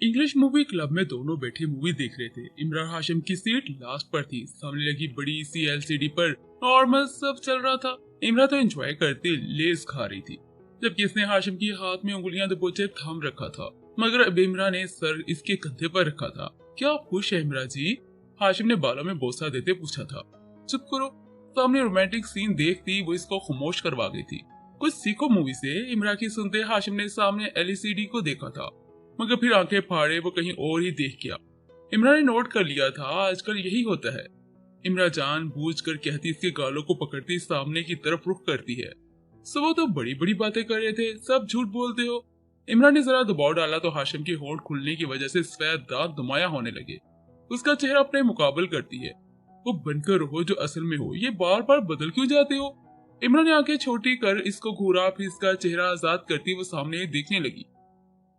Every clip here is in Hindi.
इंग्लिश मूवी क्लब में दोनों बैठे मूवी देख रहे थे। इमरान हाशिम की सीट लास्ट पर थी। सामने लगी बड़ी सी एलसीडी पर नॉर्मल सब चल रहा था। इमरान तो एंजॉय करते लेस खा रही थी, जबकि इसने हाशिम की हाथ में उंगलियां दबोचे थाम रखा था, मगर अब इमरान ने सर इसके कंधे पर रखा था। क्या आप खुश है इमरान जी? हाशिम ने बालों में बोसा देते पूछा था। चुप करो। सामने रोमांटिक सीन देखती वो इसको खामोश करवा गई थी। कुछ सीखो मूवी से, इमरान की सुनते हाशिम ने सामने एलसीडी को देखा था, मगर फिर आंखें फाड़े वो कहीं और ही देख गया। इमरान ने नोट कर लिया था आजकल यही होता है। इमरान जान बूझ कर कहती इसके गालों को पकड़ती सामने की तरफ रुख करती है। सुबह तो बड़ी बड़ी बातें कर रहे थे, सब झूठ बोलते हो। इमरान ने जरा दबाव डाला तो हाशिम के होंठ खुलने की वजह से सफेद दांत नुमाया होने लगे। उसका चेहरा अपने मुकाबल करती है। वो बनकर रहो जो असल में हो, ये बार बार बदल क्यों जाते हो? इमरान ने आंखें छोटी कर इसको घूरा, फिर इसका चेहरा आजाद करती वो सामने देखने लगी।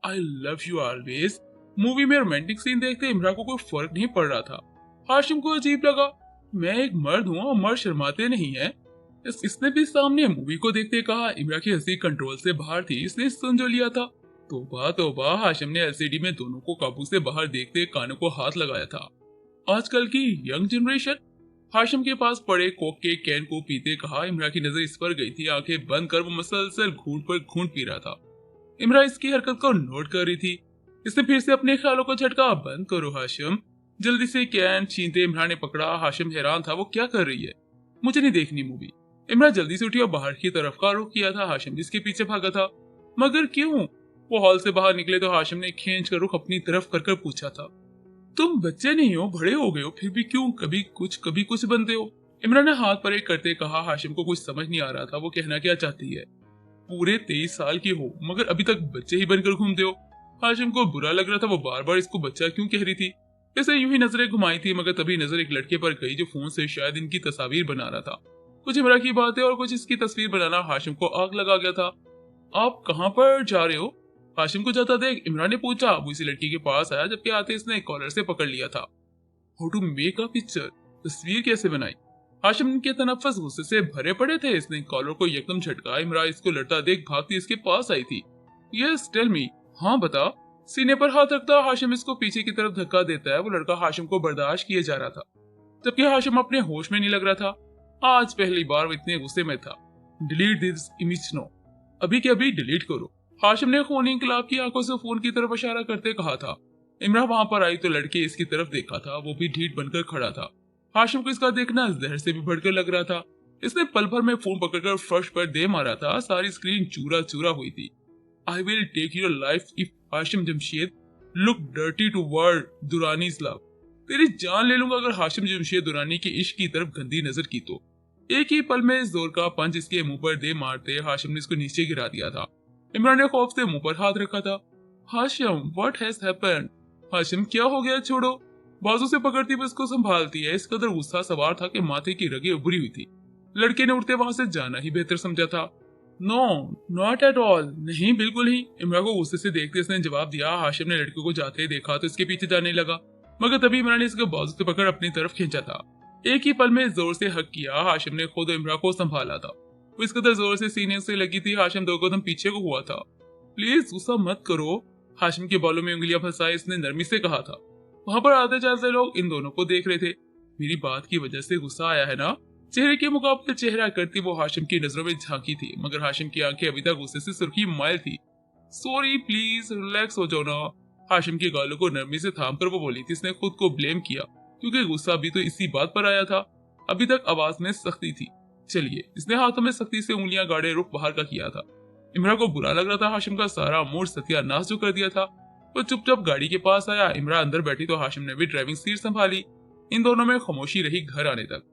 I love you always. Movie में रोमांटिक सीन देखते इमरान को कोई फर्क नहीं पड़ रहा था। हाशिम को अजीब लगा। मैं एक मर्द हूँ और मर्द शर्माते नहीं है। इसने भी सामने मूवी को देखते कहा। इमरान की हंसी कंट्रोल से बाहर थी, इसने सुन जो लिया था। तौबा तौबा, हाशिम ने एलसीडी में दोनों को काबू से बाहर देखते कानों को हाथ लगाया था। आजकल की यंग जनरेशन। हाशिम के पास पड़े कोक के कैन को पीते कहा। इमरान की नजर इस पर गई थी। आंखें बंद कर वो मसलसल घूंट पर घूंट पी रहा था। इमरान इसकी हरकत को नोट कर रही थी। इसने फिर से अपने ख्यालों को झटका। बंद करो हाशिम। जल्दी से कैन छीनते इमरान ने पकड़ा। हाशिम हैरान था, वो क्या कर रही है? मुझे नहीं देखनी मूवी। इमरान जल्दी से उठी और बाहर की तरफ का रुख किया था। हाशिम जिसके पीछे भागा था। मगर क्यों? वो हॉल से बाहर निकले तो हाशिम ने खींच कर रुख अपनी तरफ कर पूछा था। तुम बच्चे नहीं हो, बड़े हो गए हो, फिर भी क्यों कभी कुछ बनते हो? इमरान ने हाथ पर एक करते कहा। हाशिम को कुछ समझ नहीं आ रहा था वो कहना क्या चाहती है। पूरे 23 साल की हो मगर अभी तक बच्चे ही बनकर घूमते हो। हाशिम को बुरा लग रहा था, वो बार बार इसको बच्चा क्यों कह रही थी। इसे यूं ही नजरें घुमाई थी, मगर तभी नजर एक लड़के पर गई जो फोन से शायद इनकी तस्वीर बना रहा था। कुछ इमरान की बातें और कुछ इसकी तस्वीर बनाना हाशिम को आग लगा गया था। आप कहाँ पर जा रहे हो? हाशिम को जाता देख इमरान ने पूछा। वो इसी लड़की के पास आया, जबकि आते इसने कॉलर से पकड़ लिया था। How to make a picture, तस्वीर कैसे बनाई? हाशिम के तनफ्फुस गुस्से से भरे पड़े थे। इसने कॉलर को एकदम झटका। इमरान इसको लड़ता देख भागती इसके पास आई थी। यस टेल मी, हाँ बता। सीने पर हाथ रखता हाशिम इसको पीछे की तरफ धक्का देता है। वो लड़का हाशिम को बर्दाश्त किए जा रहा था, जबकि हाशिम अपने होश में नहीं लग रहा था। आज पहली बार वो इतने गुस्से में था। डिलीट दिस इमेज नो, अभी के अभी डिलीट करो। हाशिम ने खूनी इंकलाब की आंखों से फोन की तरफ इशारा करते कहा था। इमरान वहां पर आई तो लड़के इसकी तरफ देखा था। वो भी ढीठ बनकर खड़ा था। हाशिम को इसका देखना जहर से भी बढ़कर लग रहा था। इसने पल भर में फोन पकड़कर फर्श पर दे मारा था। सारी स्क्रीन चूरा चूरा हुई थी। I will take your life if Hashim Jamshed look dirty to world Durrani's love. तेरी जान ले लूंगा अगर हाशिम जमशेद दुरानी के इश्क की तरफ गंदी नजर की तो। एक ही पल में जोर का पंच इसके मुंह पर दे मारते हाशिम ने इसको नीचे गिरा दिया था। इमरान ने खौफ से मुंह पर हाथ रखा था। Hashim what has happened? Hashim क्या हो गया? छोड़ो। बाजू से पकड़ती बस को संभालती है। इस कदर गुस्सा सवार था कि माथे की रगें उभरी हुई थी। लड़के ने उठते वहां से जाना ही बेहतर समझा था। नो नॉट एट ऑल, नहीं बिल्कुल ही। इमरान को गुस्से से देखते इसने जवाब दिया। हाशिम ने लड़के को जाते देखा तो इसके पीछे जाने लगा, मगर तभी इमरान ने इसके बाजू से पकड़ अपनी तरफ खींचा था। एक ही पल में जोर से हक किया। हाशिम ने खुद इमरान को संभाला था। वो इस कदर जोर से सीने से लगी थी हाशिम 2 कदम पीछे को हुआ था। प्लीज गुस्सा मत करो। हाशिम के बालों में उंगलियां फंसाए इसने नरमी से कहा था। वहां पर आते जाते लोग इन दोनों को देख रहे थे। मेरी बात की वजह से गुस्सा आया है ना? चेहरे के मुकाबले चेहरा करती वो हाशिम की नजरों में झांकी थी, मगर हाशिम की आंखें अभी तक गुस्से से सुर्खी माइल थी। सॉरी प्लीज रिलैक्स हो जाओ ना। हाशिम के गालों को नरमी से थाम कर वो बोली थी। इसने खुद को ब्लेम किया, क्योंकि गुस्सा भी तो इसी बात पर आया था। अभी तक आवाज में सख्ती थी। चलिए, इसने हाथों में सख्ती से उंगलियां गाड़े रुख बाहर का किया था। इमरान को बुरा लग रहा था हाशिम का सारा मूड सत्यानाश जो कर दिया था। वो चुपचाप गाड़ी के पास आया। इमरान अंदर बैठी तो हाशिम ने भी ड्राइविंग सीट संभाली। इन दोनों में खामोशी रही घर आने तक।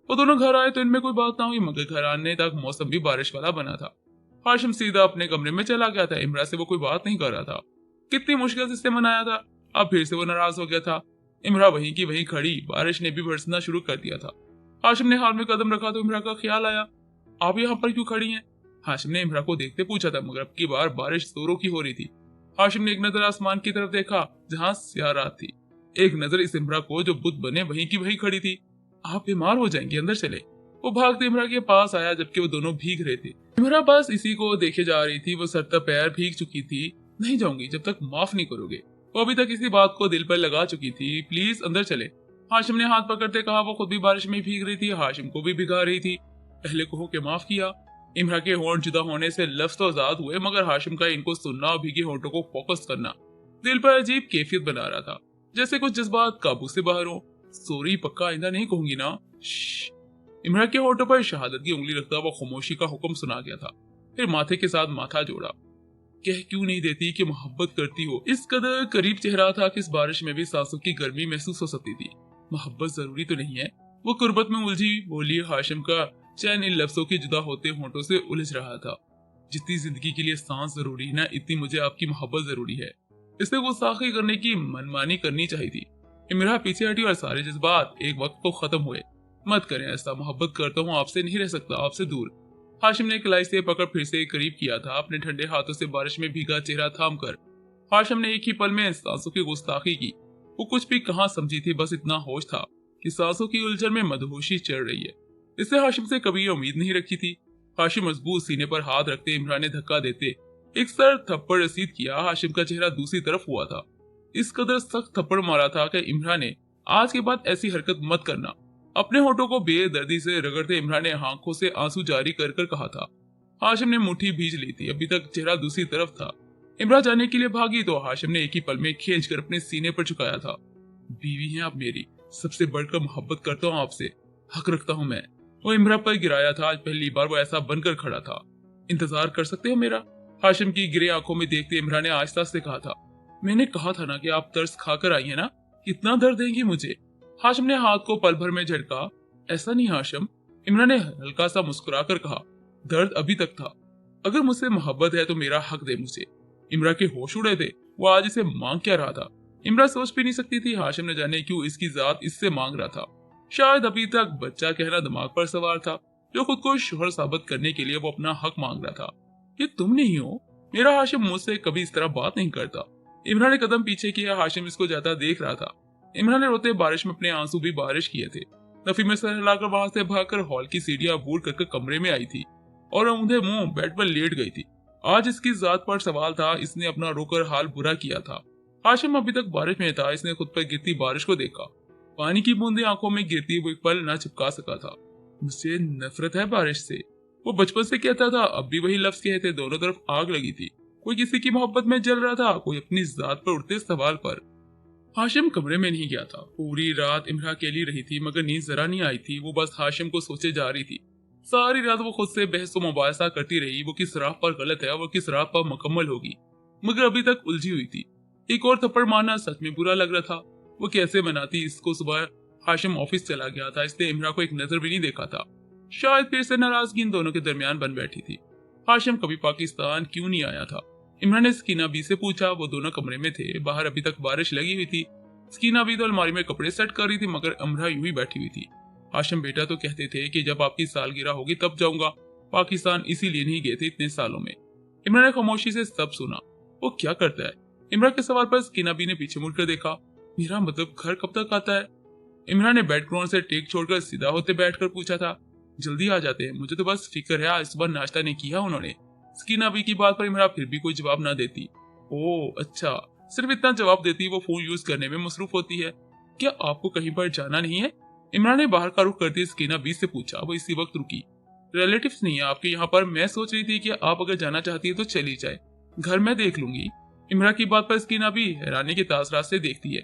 वो दोनों घर आए तो इनमें कोई बात ना हुई, मगर घर आने तक मौसम भी बारिश वाला बना था। हाशिम सीधा अपने कमरे में चला गया था। इमरान से वो कोई बात नहीं कर रहा था। कितनी मुश्किल से इसे मनाया था, अब फिर से वो नाराज हो गया था। इमरान वहीं की वहीं खड़ी, बारिश ने भी बरसना शुरू कर दिया था। हाशिम ने हाथ में कदम रखा तो इमरान का ख्याल आया, आप यहाँ पर क्यों खड़ी हैं? हाशिम ने इमरान को देखते पूछा था, मगर अब की बार बारिश जोरों की हो रही थी। हाशिम ने एक नजर आसमान की तरफ देखा जहाँ स्याह रात थी। एक नजर इस इमरान को जो बुत बने वहीं की वहीं खड़ी थी। आप बीमार हो जाएंगे, अंदर चले। वो भागते इमरान के पास आया, जबकि वो दोनों भीग रहे थे। इमरान बस इसी को देखे जा रही थी। वो सर तक पैर भीग चुकी थी। नहीं जाऊंगी जब तक माफ नहीं करोगे। वो अभी तक इसी बात को दिल पर लगा चुकी थी। प्लीज अंदर चले, हाशिम ने हाथ पकड़ते कहा। वो खुद भी बारिश में भीग रही थी, हाशिम को भी भिगा रही थी। पहले को के माफ किया। इमरा के होंठ जुदा होने से लफ्ज तो आजाद हुए, मगर हाशिम का इनको सुनना और भीगे होंठों को फोकस करना दिल पर अजीब कैफियत बना रहा था, जैसे कुछ जज्बात काबू से बाहर हो। सॉरी, पक्का आइंदा नहीं कहूंगी ना। इमरा के होंठों पर शहादत की उंगली रखता हुआ खामोशी का हुक्म सुना गया था। फिर माथे के साथ माथा जोड़ा। कह क्यों नहीं देती कि मोहब्बत करती हो? इस कदर करीब चेहरा था कि इस बारिश में भी सांसों की गर्मी महसूस हो सकती थी। मोहब्बत जरूरी तो नहीं है? वो कुर्बत में उलझी बोली। हाशिम का चैन इन लफ्जों के जुदा होते होंठों से उलझ रहा था। जितनी जिंदगी के लिए सांस जरूरी है ना, इतनी मुझे आपकी मोहब्बत जरूरी है। इसे गुस्ताखी करने की मनमानी करनी चाहिए थी। इमरा पीछे हटी और सारे जज्बात एक वक्त को खत्म हुए। मत करें ऐसा, मोहब्बत करता हूँ आपसे, नहीं रह सकता आपसे दूर। हाशिम ने कलाई से पकड़ फिर से करीब किया था, अपने ठंडे हाथों से बारिश में भीगा चेहरा थाम कर। हाशिम ने एक ही पल में सांसों की गुस्ताखी की। वो कुछ भी कहाँ समझी थी, बस इतना होश था कि सांसों की उलझन में मदहोशी चढ़ रही है। इससे हाशिम से कभी उम्मीद नहीं रखी थी। हाशिम मजबूत सीने पर हाथ रखते इमरान ने धक्का देते एक सर थप्पड़ रसीद किया। हाशिम का चेहरा दूसरी तरफ हुआ था। इस कदर सख्त थप्पड़ मारा था कि इमरान ने आज के बाद ऐसी हरकत मत करना। अपने होठों को बेदर्दी से रगड़ते इमरान ने आंखों से आंसू जारी कर कर कहा था। हाशिम ने मुट्ठी भींच ली थी, अभी तक चेहरा दूसरी तरफ था। इमरान जाने के लिए भागी तो हाशिम ने एक ही पल में खींचकर अपने सीने पर झुकाया था। बीवी हैं आप मेरी, सबसे बढ़कर मोहब्बत करता हूँ आपसे, हक रखता हूँ मैं। वो इमरा पर गिराया था। आज पहली बार वो ऐसा बनकर खड़ा था। इंतजार कर सकते हो मेरा? हाशिम की गिरे आंखों में देखते इमरान ने आहिस्ता से कहा था। मैंने कहा था ना कि आप तरस खाकर आई है ना, कितना दर्द देंगी मुझे? हाशिम ने हाथ को पल भर में झटका। ऐसा नहीं हाशिम, इमरान ने हल्का सा मुस्कुराकर कहा। दर्द अभी तक था। अगर मुझसे मोहब्बत है तो मेरा हक दे मुझे। इमरा के होश उड़े थे। वो आज इसे मांग क्या रहा था? इमरा सोच भी नहीं सकती थी हाशिम न जाने क्यों इसकी जात इससे मांग रहा था। शायद अभी तक बच्चा कहना दिमाग पर सवार था, जो खुद को शोहर साबित करने के लिए वो अपना हक मांग रहा था। ये तुम नहीं हो? मेरा हाशिम मुझसे कभी इस तरह बात नहीं करता। इमरान ने कदम पीछे किया। हाशिम इसको जाता देख रहा था। इमरान ने रोते बारिश में अपने आंसू भी बारिश किए थे। नफी में सर हिलाकर वहां से भागकर हॉल की सीढ़ियां अबूर करके कमरे में आई थी और औंधे मुंह बेड पर लेट गई थी। आज इसकी जात पर सवाल था। इसने अपना रोकर हाल बुरा किया था। हाशिम अभी तक बारिश में था। इसने खुद पर गिरती बारिश को देखा। पानी की बूंदें आंखों में गिरती वो एक पल न चिपका सका था। मुझसे नफरत है बारिश से, वो बचपन से कहता था। अब भी वही लफ्ज कहते। दोनों तरफ आग लगी थी। कोई किसी की मोहब्बत में जल रहा था, कोई अपनी जात पर उठते सवाल पर। हाशिम कमरे में नहीं गया था। पूरी रात इमरा अकेली रही थी, मगर नींद जरा नहीं आई थी। वो बस हाशिम को सोचे जा रही थी। सारी रात वो खुद से बहस व मुबाहिसा करती रही। वो किस राह पर गलत है, वो किस राह पर मुकम्मल होगी, मगर अभी तक उलझी हुई थी। एक और थप्पड़ मारना सच में बुरा लग रहा था। वो कैसे मनाती इसको? सुबह हाशिम ऑफिस चला गया था, इसलिए इमरा को एक नजर भी नहीं देखा था। शायद फिर से नाराजगी इन दोनों के दरमियान बन बैठी थी। हाशिम कभी पाकिस्तान क्यों नहीं आया था? इमरान ने स्कीना बी से पूछा। वो दोनों कमरे में थे। बाहर अभी तक बारिश लगी हुई थी। स्कीना बी तो अलमारी में कपड़े सेट कर रही थी, मगर इमरा यूं ही बैठी हुई थी। हाशिम बेटा तो कहते थे कि जब आपकी सालगिरह होगी तब जाऊंगा। पाकिस्तान इसीलिए नहीं गए थे इतने सालों में। इमरान ने खामोशी से सब सुना। वो क्या करता है? इमरान के सवाल पर स्कीना बी ने पीछे मुड़कर देखा। मेरा मतलब घर कब तक आता है? इमरान ने बेड क्रोन से टेक छोड़कर सीधा होते बैठकर पूछा था। जल्दी आ जाते हैं, मुझे तो बस फिक्र है आज सुबह नाश्ता नहीं किया उन्होंने। स्कीना बी की बात पर इमरान फिर भी कोई जवाब ना देती। ओह अच्छा, सिर्फ इतना जवाब देती वो फोन यूज करने में मसरूफ होती है। क्या आपको कहीं पर जाना नहीं है? इमरान ने बाहर का रुख करते स्कीना बी से पूछा। वो इसी वक्त रुकी। रिलेटिव्स नहीं है आपके यहाँ पर? मैं सोच रही थी कि आप अगर जाना चाहती है तो चली जाए, घर मैं देख लूंगी। इमरान की बात पर स्कीना बी हैरानी के तासरात से देखती है।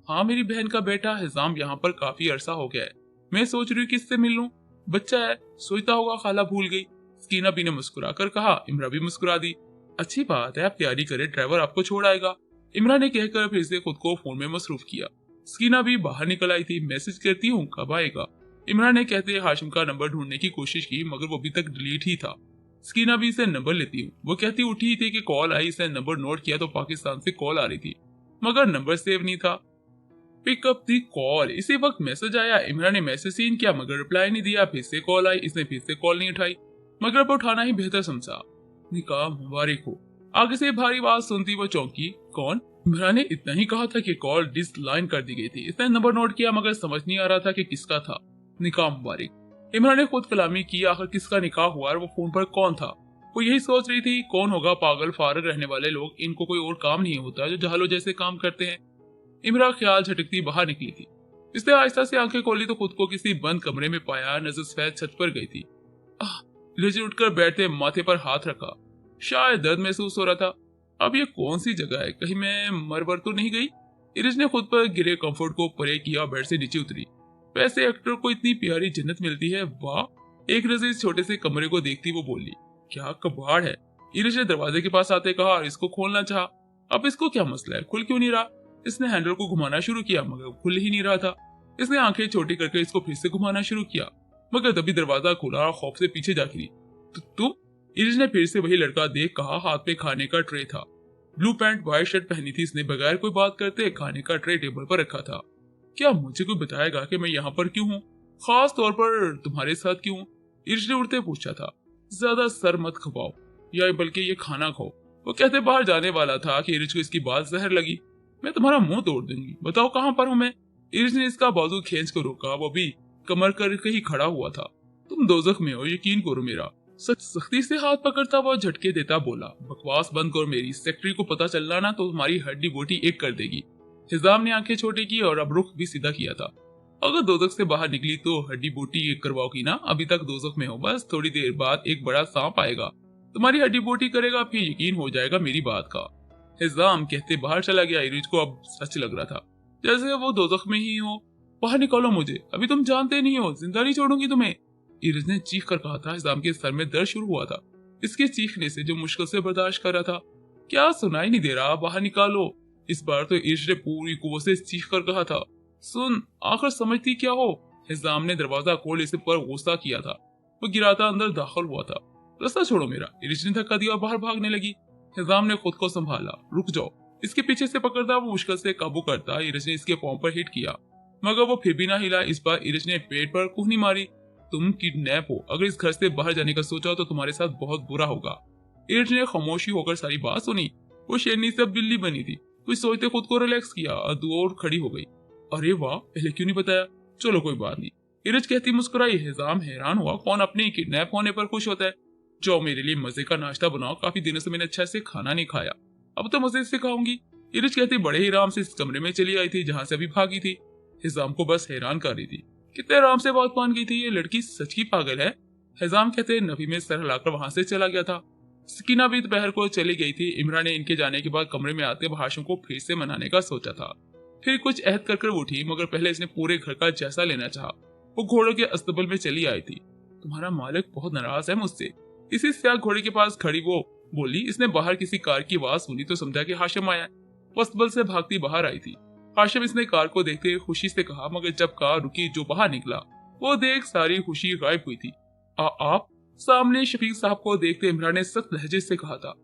हाँ, मेरी बहन का बेटा हिजाम यहाँ पर काफी अरसा हो गया है। मैं सोच रही हूँ किससे मिल लूं। बच्चा है, सोचता होगा खाला भूल गई। स्कीना बी ने मुस्कुरा कर कहा। इमरान भी मुस्कुरा दी। अच्छी बात है, आप तैयारी करें, ड्राइवर आपको छोड़ आएगा। इमरान ने कहकर फिर से खुद को फोन में मसरूफ किया। स्कीना भी बाहर निकल आई थी। मैसेज करती हूँ, कब आएगा? इमरान ने कहते हाशिम का नंबर ढूंढने की कोशिश की, मगर वो अभी तक डिलीट ही था। स्कीना भी से नंबर लेती हूँ। वो कहती उठी थी कि कॉल आई। इसे नंबर नोट किया तो पाकिस्तान से कॉल आ रही थी, मगर नंबर सेव नहीं था। पिकअप दी कॉल। इसी वक्त मैसेज आया। इमरान ने मैसेज सीन किया, मगर रिप्लाई नहीं दिया। फिर से कॉल आई। इसने फिर से कॉल नहीं उठाई, मगर अब उठाना ही बेहतर समझा। निकाह मुबारक हो। आगे से भारी आवाज सुनती वो चौंकी। कौन? इमरान ने इतना ही कहा था कि कॉल डिसलाइन कर दी गई थी। इसने नंबर नोट किया, मगर समझ नहीं आ रहा था कि किसका था। निकाह मुबारक। इमरान ने खुद कलामी की। आखिर किसका निकाह हुआ और वो फोन पर कौन था? वो यही सोच रही थी, कौन होगा पागल फारग रहने वाले लोग, इनको कोई और काम नहीं होता जो जहालों जैसे काम करते हैं। इमरा ख्याल झटकती बाहर निकली थी। इसने आहिस्ता से आंखें खोली तो खुद को किसी बंद कमरे में पाया। नजर सफेद छत पर गई थी। लेजी उठकर बैठते माथे पर हाथ रखा। शायद दर्द महसूस हो रहा था। अब ये कौन सी जगह है, कहीं मैं मर तो नहीं गई। इरिज ने खुद पर गिरे कंफर्ट को परे किया, बेड से नीचे उतरी। वैसे एक्टर को इतनी प्यारी जन्नत मिलती है, वाह। एक नजर इस छोटे से कमरे को देखती वो बोली, क्या कबाड़ है। इरिज ने दरवाजे के पास आते कहा, इसको खोलना चाहा। अब इसको क्या मसला है, खुल क्यों नहीं रहा। इसने हैंडल को घुमाना शुरू किया मगर खुल ही नहीं रहा था। इसने आंखें छोटी करके इसको फिर से घुमाना शुरू किया मगर तभी दरवाजा खुला और खौफ से पीछे जा गिरी। तुम? इरिज ने फिर से वही लड़का देख कहा। हाथ में खाने का ट्रे था। ब्लू पैंट व्हाइट शर्ट पहनी थी इसने। बगैर कोई बात करते खाने का ट्रे टेबल पर रखा था। क्या मुझे कोई बताएगा कि मैं यहाँ पर क्यों हूँ, खास तौर पर तुम्हारे साथ क्यों? इरिज ने उड़ते पूछा था। ज्यादा सर मत खपाओ, या बल्कि ये खाना खाओ। वो कहते बाहर जाने वाला था कि इरिज को इसकी बात जहर लगी। मैं तुम्हारा मुंह तोड़ दूंगी, बताओ कहाँ पर हूँ मैं। इरिज ने इसका बाजू खींच कर रोका। वो भी कमर करके ही खड़ा हुआ था। तुम दोजख में हो, यकीन करो मेरा। सख्ती से हाथ पकड़ता हुआ झटके देता बोला, बकवास बंद करो मेरी। सेक्रेटरी को पता चलना ना तो तुम्हारी हड्डी बोटी एक कर देगी। हिजाम ने आंखें छोटी की और अब रुख भी सीधा किया था। अगर दोजख से बाहर निकली तो हड्डी बोटी एक करवाओगी ना। अभी तक दोजख में हो, बस थोड़ी देर बाद एक बड़ा सांप आएगा, तुम्हारी हड्डी बोटी करेगा, फिर यकीन हो जाएगा मेरी बात का। हिजाम कहते बाहर चला गया। इरिज को अब सच लग रहा था जैसे वो दोजख में ही हो। बाहर निकालो मुझे, अभी तुम जानते नहीं हो, जिंदा नहीं छोड़ूंगी तुम्हें। इरिज ने चीख कर कहा था। हिजाम के सर में दर्द शुरू हुआ था इसके चीखने से, जो मुश्किल से बर्दाश्त कर रहा था। क्या सुनाई नहीं दे रहा, बाहर निकालो। इस बार तो इरिज ने पूरी कुव्वत से चीख कर कहा था। सुन, आखिर समझती क्या हो। हिजाम ने दरवाजा खोल इसे पर गुस्सा किया था। वो गिराता अंदर दाखिल हुआ था। रास्ता छोड़ो मेरा। इरिज ने धक्का दिया और बाहर भागने लगी। हिजाम ने खुद को संभाला। रुक जाओ। इसके पीछे से पकड़ता वो मुश्किल से काबू करता। इरिज ने इसके पांव पर हिट किया मगर वो फिर भी ना हिला। इस बार इरिज ने पेट पर कुहनी मारी। तुम किडनैप हो, अगर इस घर से बाहर जाने का सोचा तो तुम्हारे साथ बहुत बुरा होगा। इरिज ने खामोशी होकर सारी बात सुनी। वो शेरनी से बिल्ली बनी थी। कुछ सोचते खुद को रिलैक्स किया और दूर खड़ी हो गई। अरे वाह, पहले क्यों नहीं बताया। चलो कोई बात नहीं, इरिज कहती मुस्कुराई। हिजाम हैरान हुआ, कौन अपने किडनैप होने पर खुश होता है। जाओ मेरे लिए मजे का नाश्ता बनाओ, काफी दिनों से मैंने अच्छा से खाना नहीं खाया, अब तो मजे से खाऊंगी। इरिज कहती बड़े ही आराम से इस कमरे में चली आई थी जहां से अभी भागी थी। हिजाम को बस हैरान कर रही थी, कितने आराम से बात मान गई थी। ये लड़की सच की पागल है। हिजाम कहते नफी में सर हिलाकर वहां से चला गया था। सकीना भी दोपहर को चली गई थी। इमरान ने इनके जाने के बाद कमरे में आते हाशिम को फिर से मनाने का सोचा था। फिर कुछ अहद कर उठी मगर पहले इसने पूरे घर का जायजा लेना चाहा। वो घोड़ों के अस्तबल में चली आई थी। तुम्हारा मालिक बहुत नाराज है मुझसे। इसी स्याह घोड़े के पास खड़ी वो बोली। इसने बाहर किसी कार की आवाज सुनी तो समझा कि हाशिम आया। वो अस्तबल से भागती बाहर आई थी। हाशिम इसने कार को देखते खुशी से कहा मगर जब कार रुकी जो बाहर निकला वो देख सारी खुशी गायब हुई थी। आप? सामने शफीक साहब को देखते इमरान ने सख्त लहजे से कहा था।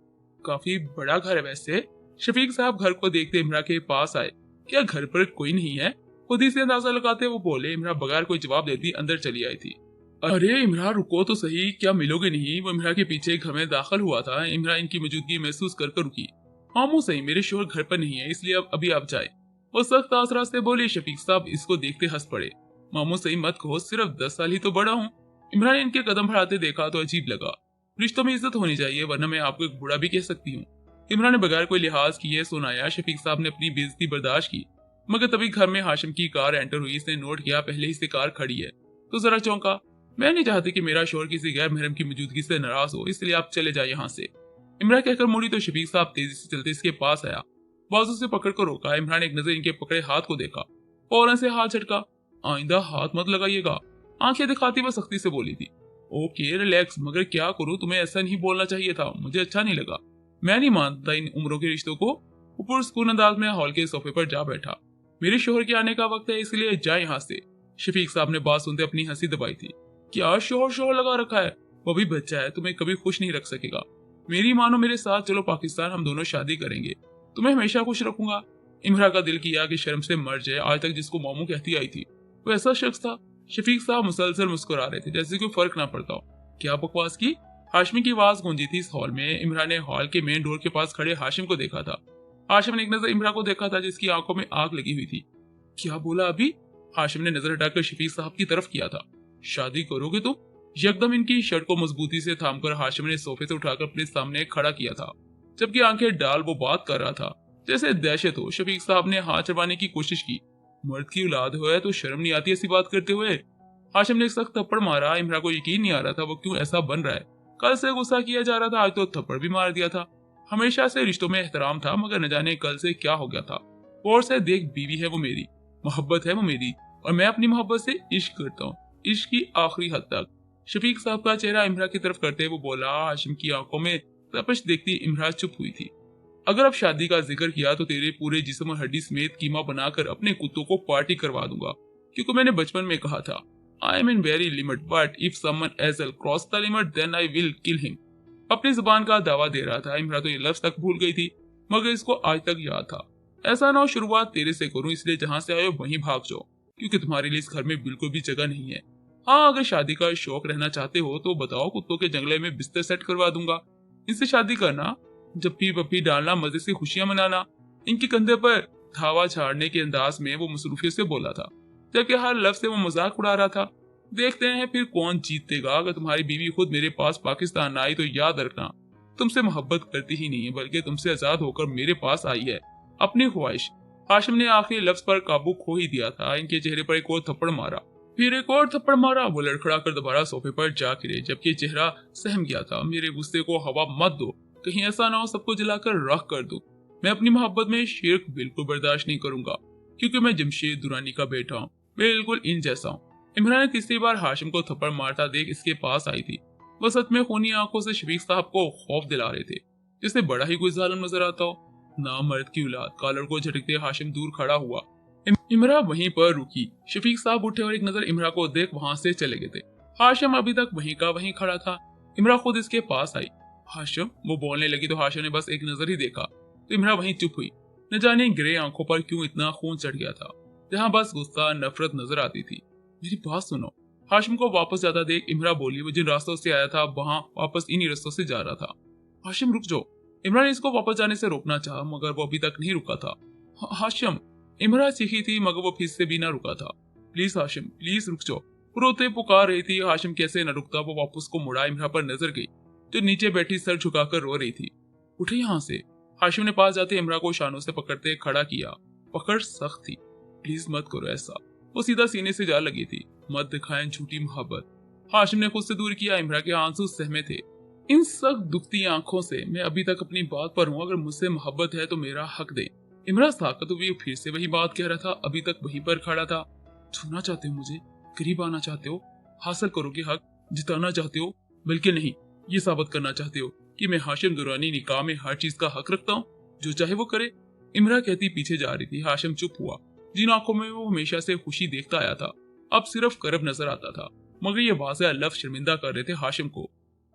काफी बड़ा घर है वैसे। शफीक साहब घर को देखते इमरान के पास आए। क्या घर पर कोई नहीं है? खुद ही से अंदाजा लगाते वो बोले। इमरान बगैर कोई जवाब देती अंदर चली आई थी। अरे इमरान रुको तो सही, क्या मिलोगे नहीं? वो इमरान के पीछे घर में दाखिल हुआ था। इमरान इनकी मौजूदगी महसूस कर रुकी। मामू सही, मेरे शोहर घर पर नहीं है इसलिए अब अभी आप जाए। वो सख्त आसरा से बोले। शफीक साहब इसको देखते हंस पड़े। मामू सही मत कहो, सिर्फ 10 साल ही तो बड़ा हूँ। इमरान ने इनके कदम बढ़ाते देखा तो अजीब लगा। रिश्तों में इज्जत होनी चाहिए वरना मैं आपको एक बूढ़ा भी कह सकती हूँ। इमरान ने बगैर कोई लिहाज किए सुनाया। शफीक साहब ने अपनी बेइज्जती बर्दाश्त की मगर तभी घर में हाशिम की कार एंटर हुई। इसने नोट किया पहले ही से कार खड़ी है तो जरा चौंका। मैं नहीं चाहती कि मेरा शोहर किसी गैर महरम की मौजूदगी से नाराज हो, इसलिए आप चले जाए यहाँ से। इमरान कहकर मुड़ी तो शफीक साहब तेजी से चलते इसके पास आया। बाजू से पकड़कर रोका। इमरान एक नजर इनके पकड़े हाथ को देखा, फौरन से हाथ झटका। आइंदा हाथ मत लगाइएगा, आंखें दिखाती वह सख्ती से बोली थी। ओके रिलैक्स, मगर क्या करूं, तुम्हें ऐसा नहीं बोलना चाहिए था, मुझे अच्छा नहीं लगा। मैं नहीं मानता इन उम्रों के रिश्तों को। ऊपर सुकून अंदाज में हॉल के सोफे पर जा बैठा। मेरे शोहर के आने का वक्त है इसलिए जाए यहाँ से। शफीक साहब ने बात सुनते अपनी हंसी दबाई थी। क्या शोहर लगा रखा है, वो भी बच्चा है, तुम्हें कभी खुश नहीं रख सकेगा। मेरी मानो मेरे साथ चलो पाकिस्तान, हम दोनों शादी करेंगे, तुम्हें हमेशा खुश रखूंगा। इमरान का दिल किया कि शर्म से मर जाए। आज तक जिसको मामू कहती आई थी वो ऐसा शख्स था। शफीक साहब मुसलसल मुस्कुरा रहे थे जैसे कोई फर्क ना पड़ता हो। क्या बकवास की? हाशिमी की आवाज गूंजी थी इस हॉल में। इमरान ने हॉल के मेन डोर के पास खड़े हाशिम को देखा था। हाशिम ने एक नजर इमरान को देखा था जिसकी आंखों में आग लगी हुई थी। क्या बोला अभी? हाशिम ने नजर हटाकर शफीक साहब की तरफ किया था। शादी करोगे तुम? यकदम इनकी शर्ट को मजबूती से थामकर हाशिम ने सोफे से उठाकर अपने सामने खड़ा किया था, जबकि आंखें डाल वो बात कर रहा था जैसे दहशत हो। शफीक साहब ने हाथ चढ़वाने की कोशिश की। मर्द की औलाद हो तो शर्म नहीं आती ऐसी बात करते हुए? हाशिम ने एक सख्त थप्पड़ मारा। इमरा को यकीन नहीं आ रहा था वो क्यों ऐसा बन रहा है। कल से गुस्सा किया जा रहा था, आज तो थप्पड़ भी मार दिया था। हमेशा से रिश्तों में एहतराम था, मगर न जाने कल से क्या हो गया था। और से देख, बीवी है वो मेरी, मोहब्बत है वो मेरी, और मैं अपनी मोहब्बत से इश्क करता हूँ, इश्क की आखिरी हद तक। शफीक साहब का चेहरा इमरा की तरफ करते वो बोला। हाशिम की आंखों में तपश देखती इमरा चुप हुई थी। अगर अब शादी का जिक्र किया तो तेरे पूरे जिस्म और हड्डी समेत कीमा बनाकर अपने कुत्तों को पार्टी करवा दूंगा, क्योंकि मैंने बचपन में कहा था, I am in very limit, but if someone else cross the limit then I will kill him. अपनी जुबान का दावा दे रहा था। इमरा तो ये लफ्ज तक भूल गई थी, मगर इसको आज तक याद था। ऐसा ना हो शुरुआत तेरे से करूं, इसलिए जहां से आए वहीं भाग जाओ, क्योंकि तुम्हारे लिए इस घर में बिल्कुल भी जगह नहीं है। हाँ, अगर शादी का शौक रहना चाहते हो तो बताओ, कुत्तों के जंगले में बिस्तर सेट करवा दूंगा। इनसे शादी करना, जप्पी बप्पी डालना, मजे से खुशियां मनाना। इनके कंधे पर धावा झाड़ने के अंदाज में वो मसरूफियत से बोला था, जबकि हर लफ्ज से वो मजाक उड़ा रहा था। देखते हैं फिर कौन जीतेगा। अगर तुम्हारी बीवी खुद मेरे पास पाकिस्तान आई तो याद रखना, तुमसे मोहब्बत करती ही नहीं है, बल्कि तुमसे आजाद होकर मेरे पास आई है, अपनी ख्वाहिश। हाशिम ने आखिरी लफ्ज पर काबू खो ही दिया था। इनके चेहरे पर एक और थप्पड़ मारा, फिर एक और थप्पड़ मारा। वो लड़खड़ा कर दोबारा सोफे पर जा गिरे, जबकि चेहरा सहम गया था। मेरे गुस्से को हवा मत दो, कहीं ऐसा ना हो सबको जलाकर राख कर दूं। मैं अपनी मोहब्बत में शिर्क बिल्कुल बर्दाश्त नहीं करूंगा, क्योंकि मैं जमशेद दुरानी का बेटा हूँ, बिल्कुल इन जैसा हूँ। इमरान ने तीसरी बार हाशिम को थप्पड़ मारता देख इसके पास आई थी। वह सच में खूनी आंखों से शफीक साहब को खौफ दिला रहे थे, जिससे बड़ा ही कोई जालिम नजर आता हो। ना मर्द की औलाद। कॉलर को झटकते हाशिम दूर खड़ा हुआ। इमरा वहीं पर रुकी। शफीक साहब उठे और एक नजर इमरा को देख वहां से चले गए थे। हाशिम अभी तक वहीं का वहीं खड़ा था। इमरा खुद इसके पास आई। हाशिम, वो बोलने लगी तो हाशिम ने बस एक नजर ही देखा तो इमरा वहीं चुप हुई। न जाने ग्रे आंखों पर क्यों इतना खून चढ़ गया था, जहाँ बस गुस्सा नफरत नजर आती थी। मेरी बात सुनो। हाशिम को वापस जाता देख इमरा बोली। वो जिन रास्तों से आया था वहां वापस इन्हीं रास्तों से जा रहा था। हाशिम रुक जाओ। इमरा ने इसको वापस जाने से रोकना चाहा, मगर वो अभी तक नहीं रुका था। हाशिम, इमरा चीखी थी, मगर वो फिर से भी ना रुका था। प्लीज हाशिम, प्लीज रुक जाओ। रोते पुकार रही थी। हाशिम कैसे न रुकता। वो वापस को मुड़ा। इमरा पर नजर गई जो नीचे बैठी सर झुकाकर रो रही थी। उठे यहाँ से। हाशिम ने पास जाते इमरा को शानों से पकड़ते खड़ा किया। पकड़ सख्त थी। प्लीज मत करो ऐसा। वो सीधा सीने से जा लगी थी। मत दिखाएं झूठी मोहब्बत। हाशिम ने खुद से दूर किया। इमरा के आंसू सहमे थे। इन सख्त दुखती आंखों से मैं अभी तक अपनी बात पर हूँ। अगर मुझसे मोहब्बत है तो मेरा हक दे। इमरा साकत हुई फिर से वही बात कह रहा था। अभी तक वहीं पर खड़ा था। छूना चाहते हो मुझे, करीब आना चाहते हो, हासिल करोगे हक, जिताना चाहते हो, बल्कि नहीं, ये साबित करना चाहते हो कि मैं हाशिम दुरानी निकाह में हर चीज का हक रखता हूँ, जो चाहे वो करे। इमरा कहती पीछे जा रही थी। हाशिम चुप हुआ। जिन आंखों में वो हमेशा से खुशी देखता आया था, अब सिर्फ करब नजर आता था, मगर ये वाज़ेह लफ्ज़ शर्मिंदा कर रहे थे हाशिम को।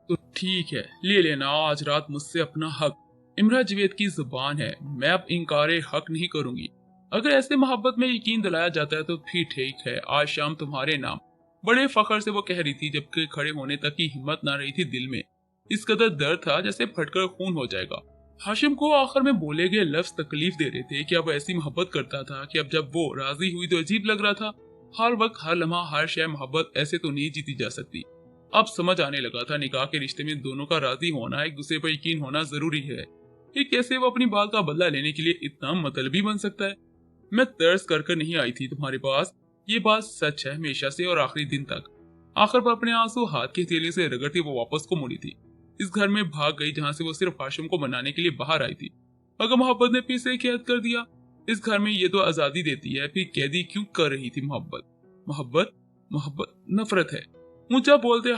तो ठीक है, ले लेना आज रात मुझसे अपना हक। इमरा जवेद की जुबान है, मैं अब इनकार हक नहीं करूंगी। अगर ऐसे मोहब्बत में यकीन दिलाया जाता है तो फिर ठीक है, आज शाम तुम्हारे नाम। बड़े फख्र से वो कह रही थी, जबकि खड़े होने तक की हिम्मत ना रही थी दिल में। इस कदर दर्द था जैसे फटकर खून हो जाएगा। हाशिम को आखिर में बोले गए लफ्ज तकलीफ दे रहे थे कि अब ऐसी मोहब्बत करता था कि अब जब वो राजी हुई तो अजीब लग रहा था। हर वक्त, हर लम्हा, हर शय मोहब्बत ऐसे तो नहीं जीती जा सकती। अब समझ आने लगा था निकाह के रिश्ते में दोनों का राजी होना, एक दूसरे पर यकीन होना जरूरी है। कि कैसे वो अपनी बात का बदला लेने के लिए इतना मतलबी बन सकता है। मैं तर्स कर नहीं आई थी तुम्हारे पास, ये बात सच है हमेशा से और आखिरी दिन तक। आखिर पर अपने आंसू हाथ की हथेली से रगड़ती वो वापस को मुड़ी थी। इस घर में भाग गई जहां से वो सिर्फ हाशिम को मनाने के लिए बाहर आई थी, मगर मोहब्बत ने फिर से कैद कर दिया। इस घर में ये तो आजादी देती है, फिर कैदी क्यों कर रही थी मोहब्बत? मोहब्बत मोहब्बत नफरत है। ऊंचा बोलते